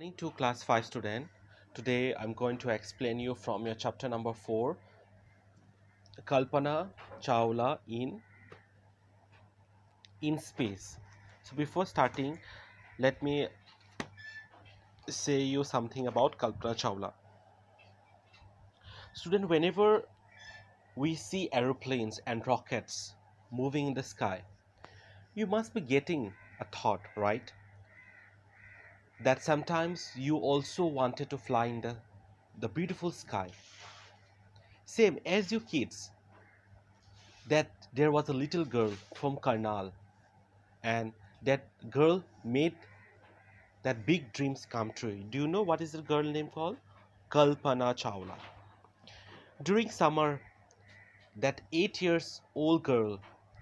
Morning to class 5 student. Today I'm going to explain you from your chapter number 4, Kalpana Chawla in space. So before starting, let me say you something about Kalpana Chawla. Student, whenever we see aeroplanes and rockets moving in the sky, you must be getting a thought, right? That sometimes you also wanted to fly in the beautiful sky. Same as you kids, that there was a little girl from Karnal, and that girl made that big dreams come true. Do you know what is the girl name called? Kalpana Chawla. During summer, that 8 years old girl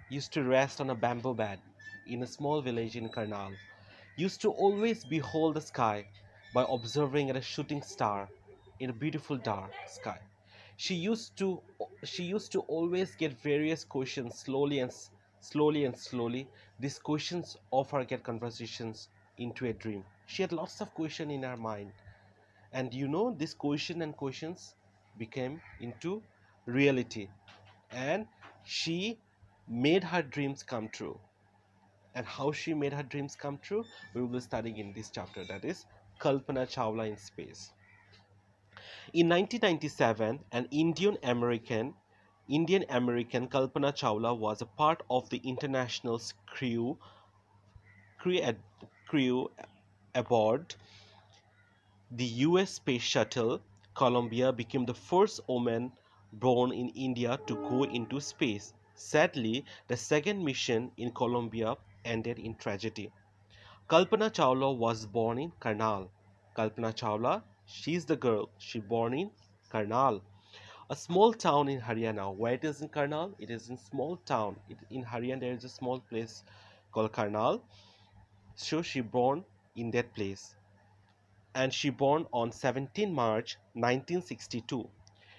used to rest on a bamboo bed in a small village in Karnal, used to always behold the sky by observing at a shooting star in a beautiful dark sky. She used to she used to always get various questions slowly. These questions of her get conversations into a dream. She had lots of questions in her mind, and this questions became into reality, and she made her dreams come true. And how she made her dreams come true, we will be studying in this chapter, that is Kalpana Chawla in space. In 1997, an Indian American Kalpana Chawla was a part of the international crew, ad- crew aboard the US space shuttle. Columbia became the first woman born in India to go into space. Sadly, the second mission in Columbia ended in tragedy. Kalpana Chawla was born in Karnal. Kalpana Chawla, she's the girl. She born in Karnal, a small town in Haryana. Where it is in Karnal? It is in small town. In Haryana, there is a small place called Karnal. So she born in that place, and she born on 17 March 1962.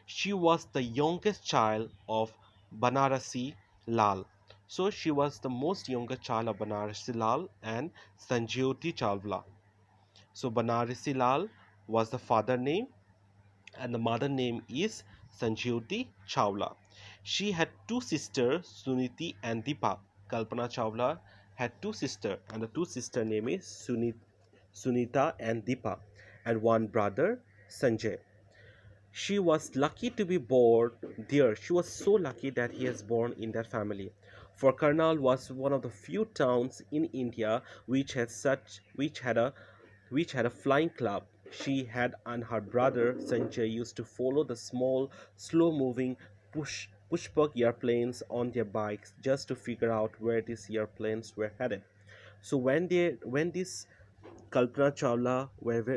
She was the youngest child of Banarasi Lal. So she was the most younger child of Banarasi Lal and Sanjyoti Chawla. So Banarasi Lal was the father name, and the mother name is Sanjyoti Chawla. She had two sisters, Suniti and Deepa. Kalpana Chawla had two sisters, and the two sister name is Sunita and Deepa, and one brother, Sanjay. She was lucky to be born there. She was so lucky that he was born in that family. For Karnal was one of the few towns in India which had a flying club. She had and her brother Sanjay used to follow the small, slow-moving pushpak airplanes on their bikes just to figure out where these airplanes were headed. So when this Kalpana Chawla,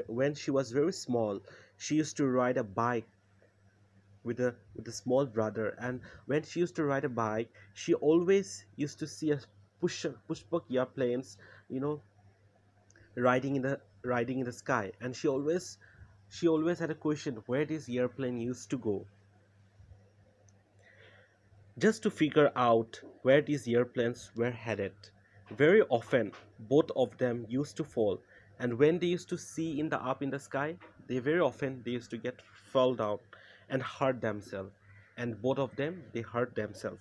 when she was very small, she used to ride a bike with a small brother, and when she used to ride a bike, she always used to see a pushpak airplanes, you know, riding in the sky, and she always had a question where this airplane used to go, just to figure out where these airplanes were headed. Very often, both of them used to fall, and when they used to see in the up in the sky, they used to get fall down and hurt themselves. And both of them, they hurt themselves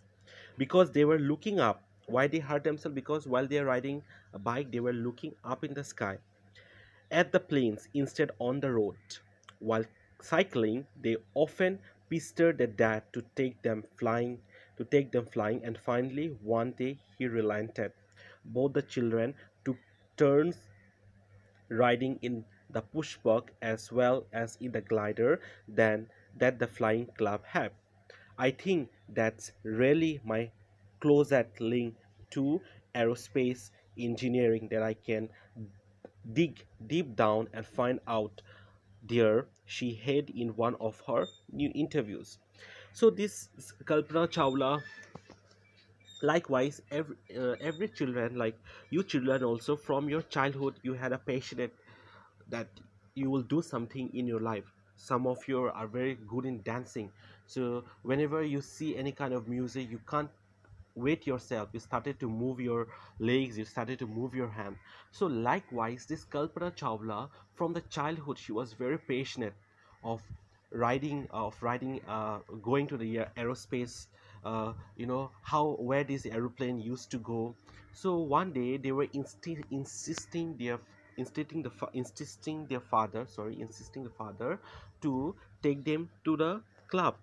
because they were looking up. Why they hurt themselves? Because while they are riding a bike, they were looking up in the sky at the planes instead on the road. While cycling, they often pestered their dad to take them flying, and finally one day he relented. Both the children took turns riding in the pushback as well as in the glider than that the flying club had. I think that's really my closest link to aerospace engineering that I can dig deep down and find out there she had in one of her new interviews. So this Kalpana Chawla, likewise, every children, like you children also, from your childhood you had a passionate that you will do something in your life. Some of you are very good in dancing, so whenever you see any kind of music, you can't weight yourself, you started to move your legs, you started to move your hand. So likewise, this Kalpana Chawla, from the childhood, she was very passionate of riding, going to the aerospace, how where this aeroplane used to go. So one day they were insisting their father, insisting the father to take them to the club,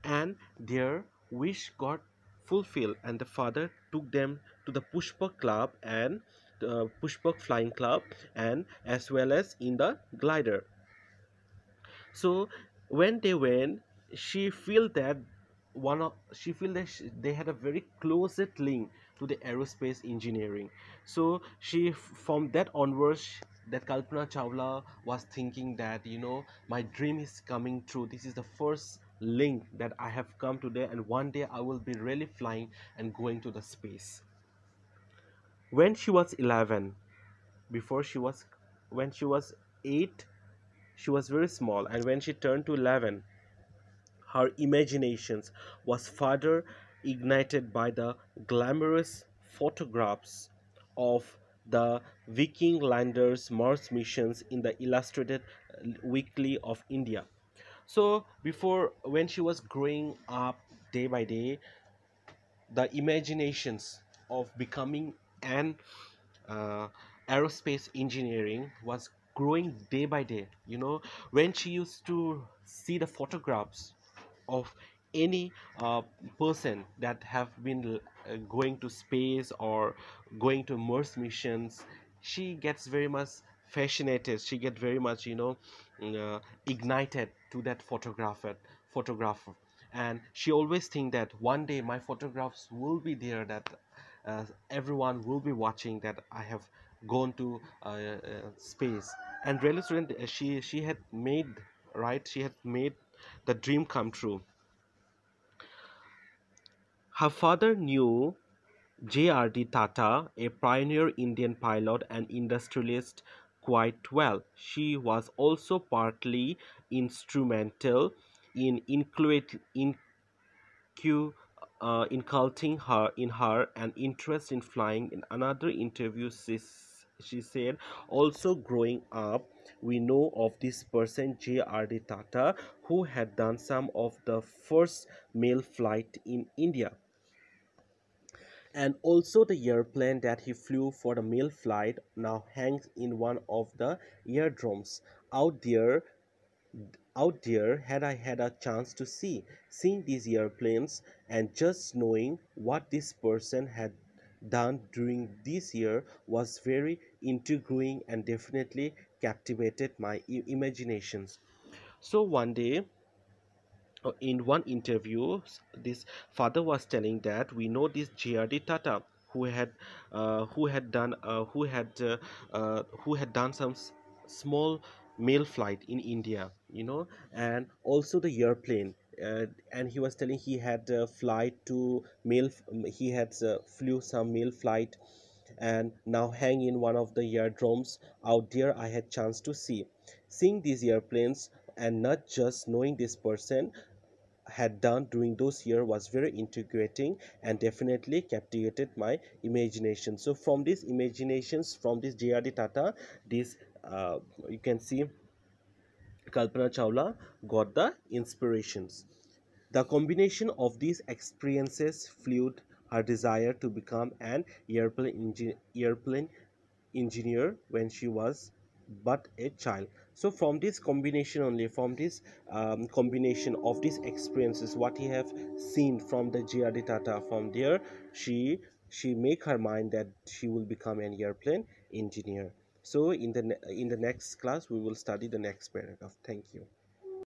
and their wish got fulfilled, and the father took them to the Pushpak club and Pushpak flying club, and as well as in the glider. So when they went, she feel that they had a very closest link to the aerospace engineering. So from that onwards, that Kalpana Chawla was thinking that, my dream is coming true. This is the first link that I have come today, and one day I will be really flying and going to the space. When she was 11, before she was when she was 8, she was very small, and when she turned to 11, her imaginations was further ignited by the glamorous photographs of the Viking landers' Mars missions in the Illustrated Weekly of India. So before, when she was growing up day by day, the imaginations of becoming an uh, aerospace engineering was growing day by day. When she used to see the photographs of any person that have been going to space or going to Mars missions, she gets very much fascinated, she get very much ignited to that photographer, and she always think that one day my photographs will be there, that everyone will be watching that I have gone to space. And really, student, she had made, right, she had made the dream come true. Her father knew J.R.D. Tata, a pioneer Indian pilot and industrialist, quite well. She was also partly instrumental in incu- inculcating her an interest in flying. In another interview, she said, also growing up, we know of this person, J.R.D. Tata, who had done some of the first mail flight in India, and also the airplane that he flew for the mail flight now hangs in one of the airdromes out there. Had I had a chance to seeing these airplanes, and just knowing what this person had done during this year was very intriguing and definitely captivated my imaginations. So one day, in one interview, this father was telling that we know this JRD Tata, who had done some small mail flight in India, and also the airplane. And he was telling he had flight to he had flew some mail flight, and now hang in one of the airdromes out there. I had chance to seeing these airplanes, and not just knowing this person had done during those years was very integrating and definitely captivated my imagination. So from these imaginations, from this JRD Tata, this you can see Kalpana Chawla got the inspirations. The combination of these experiences fueled her desire to become an airplane engineer when she was but a child. So from this combination, only from this combination of these experiences, what he have seen from the JRD Tata, from there she make her mind that she will become an airplane engineer. So in the next class we will study the next paragraph. Thank you.